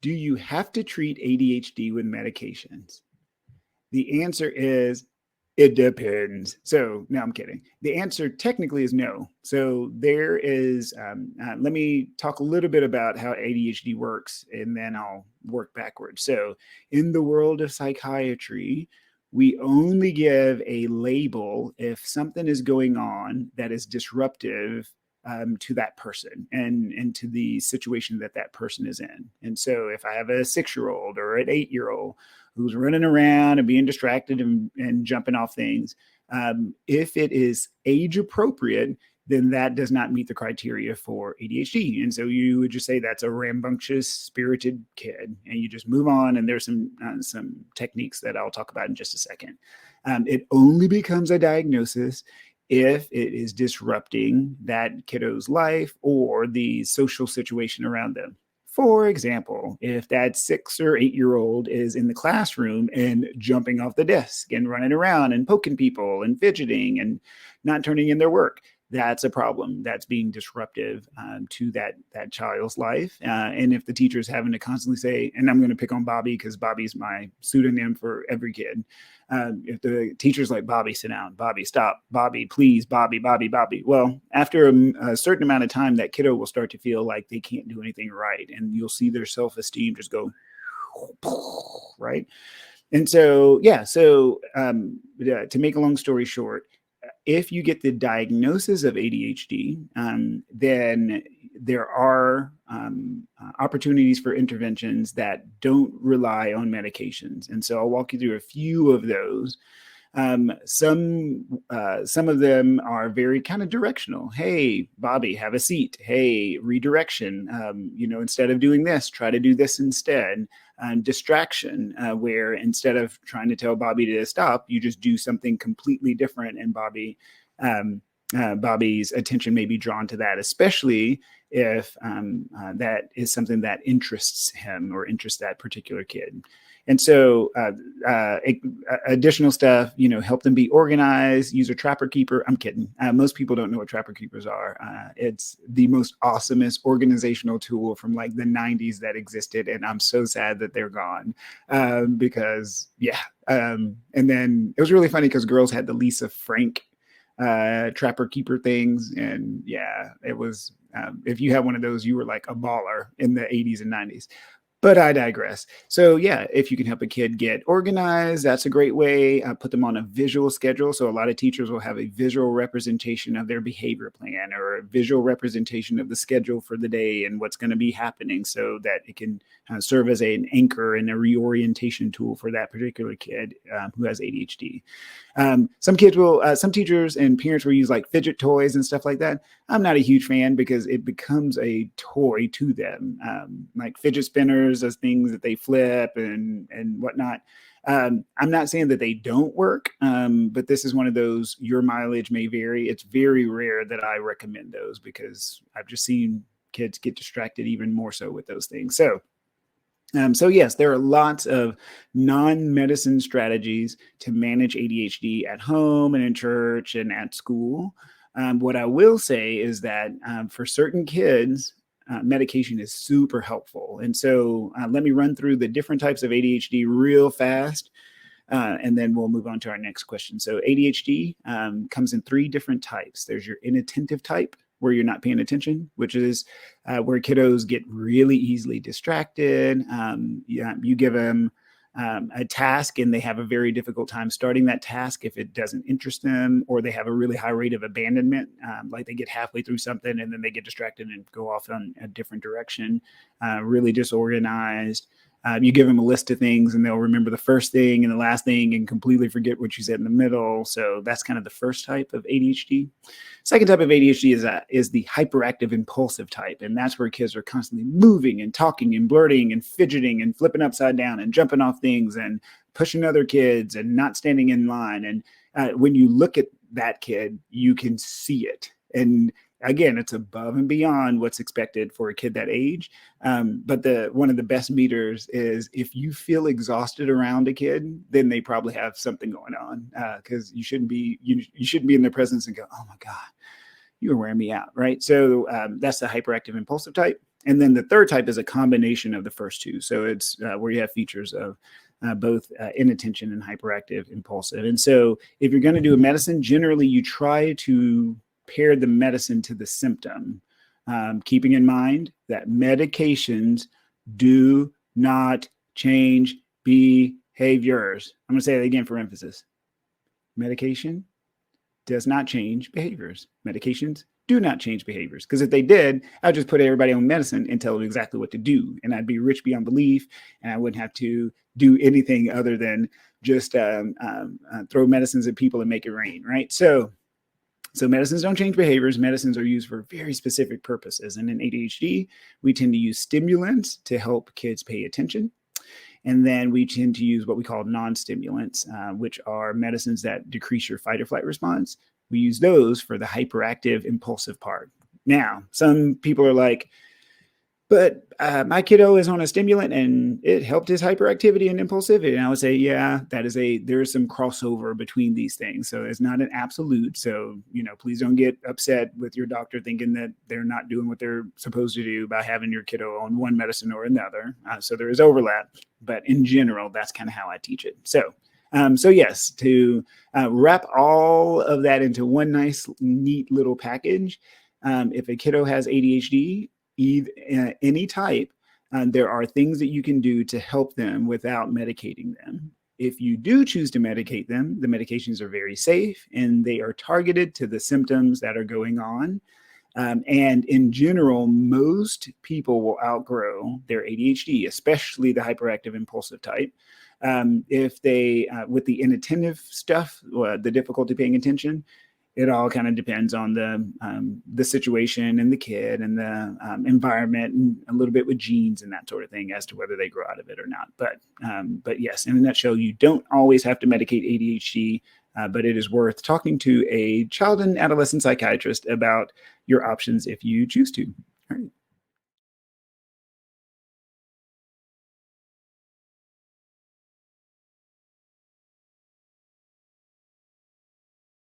do you have to treat ADHD with medications? The answer is, it depends. So, no, I'm kidding. The answer technically is no. So there is, let me talk a little bit about how ADHD works, and then I'll work backwards. So in the world of psychiatry, we only give a label if something is going on that is disruptive to that person and to the situation that that person is in. And so if I have a 6-year-old or an 8-year-old who's running around and being distracted and jumping off things, if it is age appropriate, then that does not meet the criteria for ADHD. And so you would just say that's a rambunctious, spirited kid, and you just move on. And there's some techniques that I'll talk about in just a second. It only becomes a diagnosis if it is disrupting that kiddo's life or the social situation around them. For example, if that 6 or 8-year-old is in the classroom and jumping off the desk and running around and poking people and fidgeting and not turning in their work, that's a problem. That's being disruptive to that child's life. And if the teacher is having to constantly say, and I'm going to pick on Bobby because Bobby's my pseudonym for every kid. If the teacher's like, Bobby, sit down, Bobby, stop, Bobby, please, Bobby, Bobby, Bobby. Well, after a certain amount of time, that kiddo will start to feel like they can't do anything right. And you'll see their self-esteem just go, right? And so, to make a long story short, if you get the diagnosis of ADHD, then there are opportunities for interventions that don't rely on medications. And so I'll walk you through a few of those. Some of them are very kind of directional. Hey, Bobby, have a seat. Hey, redirection. Instead of doing this, try to do this instead. Distraction, where instead of trying to tell Bobby to stop, you just do something completely different, and Bobby's attention may be drawn to that, especially if that is something that interests him or interests that particular kid. And so additional stuff, help them be organized, use a trapper keeper. I'm kidding. Most people don't know what trapper keepers are. It's the most awesomest organizational tool from like the 90s that existed. And I'm so sad that they're gone because, yeah. And then it was really funny because girls had the Lisa Frank trapper keeper things. And yeah, it was, if you had one of those, you were like a baller in the 80s and 90s. But I digress. So yeah, if you can help a kid get organized, that's a great way. Put them on a visual schedule. So a lot of teachers will have a visual representation of their behavior plan or a visual representation of the schedule for the day and what's going to be happening so that it can serve as an anchor and a reorientation tool for that particular kid who has ADHD. Some teachers and parents will use like fidget toys and stuff like that. I'm not a huge fan because it becomes a toy to them, like fidget spinners as things that they flip and whatnot. I'm not saying that they don't work, but this is one of those, your mileage may vary. It's very rare that I recommend those because I've just seen kids get distracted even more so with those things. So yes, there are lots of non-medicine strategies to manage ADHD at home and in church and at school. What I will say is that for certain kids, medication is super helpful. And so let me run through the different types of ADHD real fast, and then we'll move on to our next question. So ADHD comes in 3 different types. There's your inattentive type, where you're not paying attention, which is where kiddos get really easily distracted. You give them a task and they have a very difficult time starting that task if it doesn't interest them, or they have a really high rate of abandonment, like they get halfway through something and then they get distracted and go off in a different direction, really disorganized. You give them a list of things and they'll remember the first thing and the last thing and completely forget what you said in the middle. So that's kind of the first type of ADHD. Second type of ADHD is the hyperactive impulsive type. And that's where kids are constantly moving and talking and blurting and fidgeting and flipping upside down and jumping off things and pushing other kids and not standing in line. And when you look at that kid, you can see it. And again, it's above and beyond what's expected for a kid that age. But one of the best meters is if you feel exhausted around a kid, then they probably have something going on, because you shouldn't be in their presence and go, oh my God, you were wearing me out, right? So that's the hyperactive impulsive type. And then the third type is a combination of the first two. So it's where you have features of both inattention and hyperactive impulsive. And so if you're going to do a medicine, generally you try to pair the medicine to the symptom, keeping in mind that medications do not change behaviors. I'm going to say that again for emphasis. Medication does not change behaviors. Medications do not change behaviors. Because if they did, I'd just put everybody on medicine and tell them exactly what to do. And I'd be rich beyond belief. And I wouldn't have to do anything other than just throw medicines at people and make it rain, right? So medicines don't change behaviors. Medicines are used for very specific purposes. And in ADHD, we tend to use stimulants to help kids pay attention. And then we tend to use what we call non-stimulants, which are medicines that decrease your fight or flight response. We use those for the hyperactive impulsive part. Now, some people are like, but my kiddo is on a stimulant and it helped his hyperactivity and impulsivity. And I would say, yeah, there is some crossover between these things. So it's not an absolute. So, please don't get upset with your doctor thinking that they're not doing what they're supposed to do by having your kiddo on one medicine or another. So there is overlap, but in general, that's kind of how I teach it. So yes, to wrap all of that into one nice, neat little package. If a kiddo has ADHD, any type, there are things that you can do to help them without medicating them. If you do choose to medicate them, the medications are very safe and they are targeted to the symptoms that are going on. And in general, most people will outgrow their ADHD, especially the hyperactive impulsive type. If they, with the inattentive stuff, the difficulty paying attention, it all kind of depends on the situation and the kid and the environment and a little bit with genes and that sort of thing as to whether they grow out of it or not. But yes, in a nutshell, you don't always have to medicate ADHD, but it is worth talking to a child and adolescent psychiatrist about your options if you choose to. All right.